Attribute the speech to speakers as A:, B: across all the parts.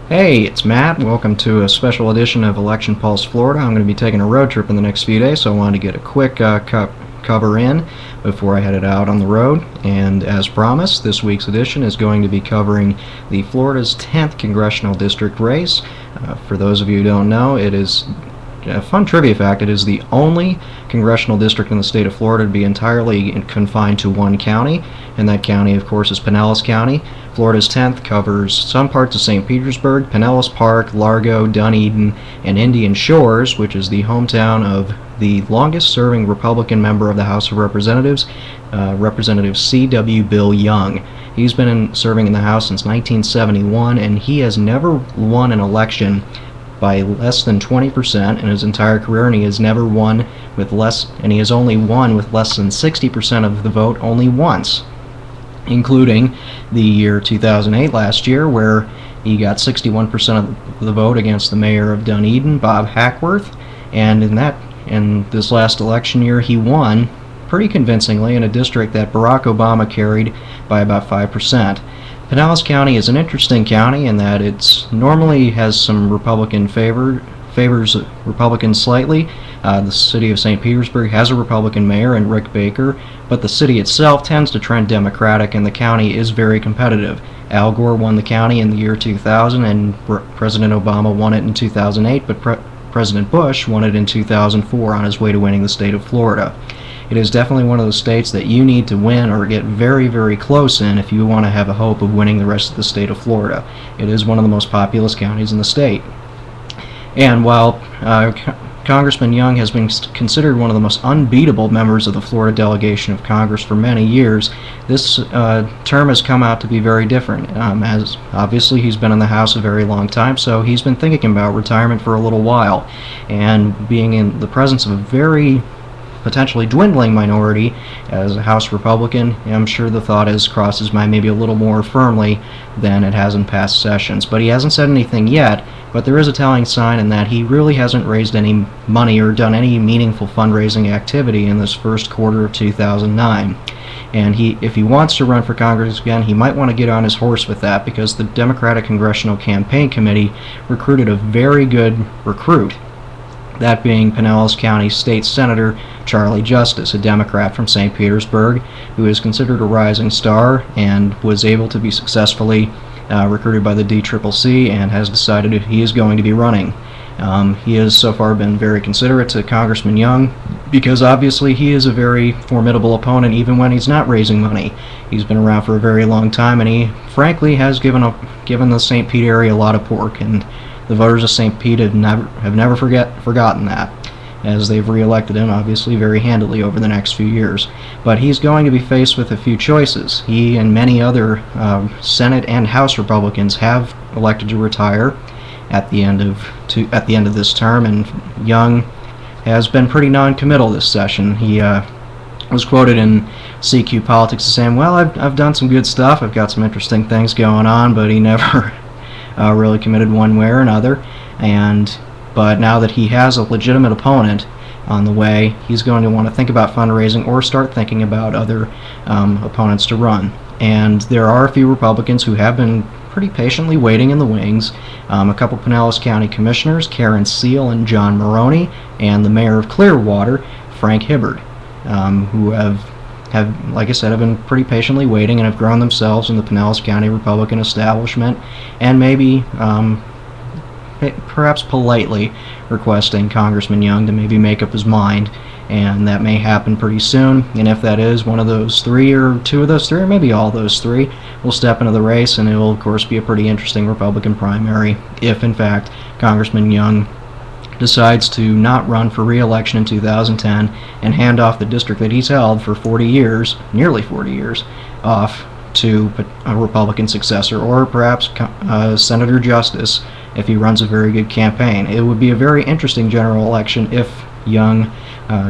A: Hey, it's Matt. Welcome to a special edition of Election Pulse Florida. I'm going to be taking a road trip in the next few days, so I wanted to get a quick cover in before I headed out on the road. And as promised, this week's edition is going to be covering the Florida's 10th Congressional District race. For those of you who don't know, it is a fun trivia fact, it is the only congressional district in the state of Florida to be entirely confined to one county, and that county, of course, is Pinellas County. Florida's 10th covers some parts of St. Petersburg, Pinellas Park, Largo, Dunedin, and Indian Shores, which is the hometown of the longest-serving Republican member of the House of Representatives, Representative C.W. Bill Young. He's been serving in the House since 1971, and he has never won an election by less than 20% in his entire career, and he has never won with less, and he has only won with less than 60% of the vote only once, including the year 2008, last year, where he got 61% of the vote against the mayor of Dunedin, Bob Hackworth, and in this last election year he won pretty convincingly in a district that Barack Obama carried by about 5%. Pinellas County is an interesting county in that it normally has some Republican favors Republicans slightly. The city of St. Petersburg has a Republican mayor and Rick Baker, but the city itself tends to trend Democratic, and the county is very competitive. Al Gore won the county in the year 2000, and President Obama won it in 2008, but President Bush won it in 2004 on his way to winning the state of Florida. It is definitely one of those states that you need to win or get very, very close in if you want to have a hope of winning the rest of the state of Florida. It is one of the most populous counties in the state. And while Congressman Young has been considered one of the most unbeatable members of the Florida delegation of Congress for many years, this term has come out to be very different. As obviously he's been in the House a very long time, so he's been thinking about retirement for a little while. And being in the presence of a very potentially dwindling minority as a House Republican, I'm sure the thought has crossed his mind maybe a little more firmly than it has in past sessions. But he hasn't said anything yet, but there is a telling sign in that he really hasn't raised any money or done any meaningful fundraising activity in this first quarter of 2009. And if he wants to run for Congress again, he might want to get on his horse with that, because the Democratic Congressional Campaign Committee recruited a very good recruit, that being Pinellas County State Senator Charlie Justice, a Democrat from St. Petersburg, who is considered a rising star and was able to be successfully recruited by the DCCC and has decided he is going to be running. He has so far been very considerate to Congressman Young, because obviously he is a very formidable opponent even when he's not raising money. He's been around for a very long time, and he frankly has given the St. Pete area a lot of pork, and the voters of St. Pete have never forgotten that, as they've re-elected him, obviously, very handily over the next few years. But he's going to be faced with a few choices. He and many other Senate and House Republicans have elected to retire at the end of this term, and Young has been pretty non-committal this session. He was quoted in CQ Politics as saying, "Well, I've done some good stuff. I've got some interesting things going on," but he never really committed one way or another. But now that he has a legitimate opponent on the way, he's going to want to think about fundraising or start thinking about other opponents to run. And there are a few Republicans who have been pretty patiently waiting in the wings. A couple Pinellas County commissioners, Karen Seal and John Maroney, and the mayor of Clearwater, Frank Hibbard, who have, like I said, have been pretty patiently waiting and have grown themselves in the Pinellas County Republican establishment, and maybe perhaps politely requesting Congressman Young to maybe make up his mind, and that may happen pretty soon. And if that is one of those three, or two of those three, or maybe all those three, will step into the race, and it will of course be a pretty interesting Republican primary if in fact Congressman Young decides to not run for re-election in 2010 and hand off the district that he's held for 40 years, nearly 40 years, off to a Republican successor, or perhaps Senator Justice if he runs a very good campaign. It would be a very interesting general election if Young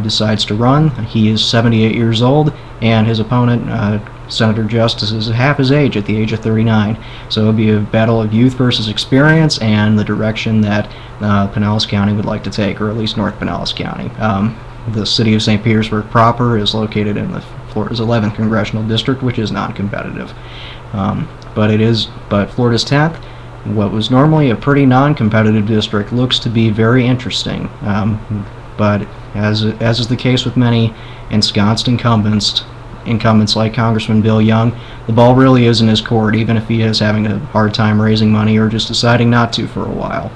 A: decides to run. He is 78 years old, and his opponent, Senator Justice, is half his age, at the age of 39. So it would be a battle of youth versus experience and the direction that Pinellas County would like to take, or at least North Pinellas County. The city of St. Petersburg proper is located in Florida's 11th Congressional District, which is non-competitive. But Florida's 10th what was normally a pretty non-competitive district looks to be very interesting. But as is the case with many ensconced incumbents like Congressman Bill Young, the ball really is in his court, even if he is having a hard time raising money or just deciding not to for a while.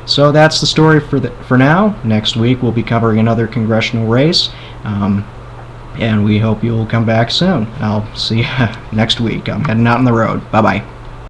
A: So that's the story for now. Next week we'll be covering another congressional race, and we hope you'll come back soon. I'll see you next week. I'm heading out on the road. Bye-bye.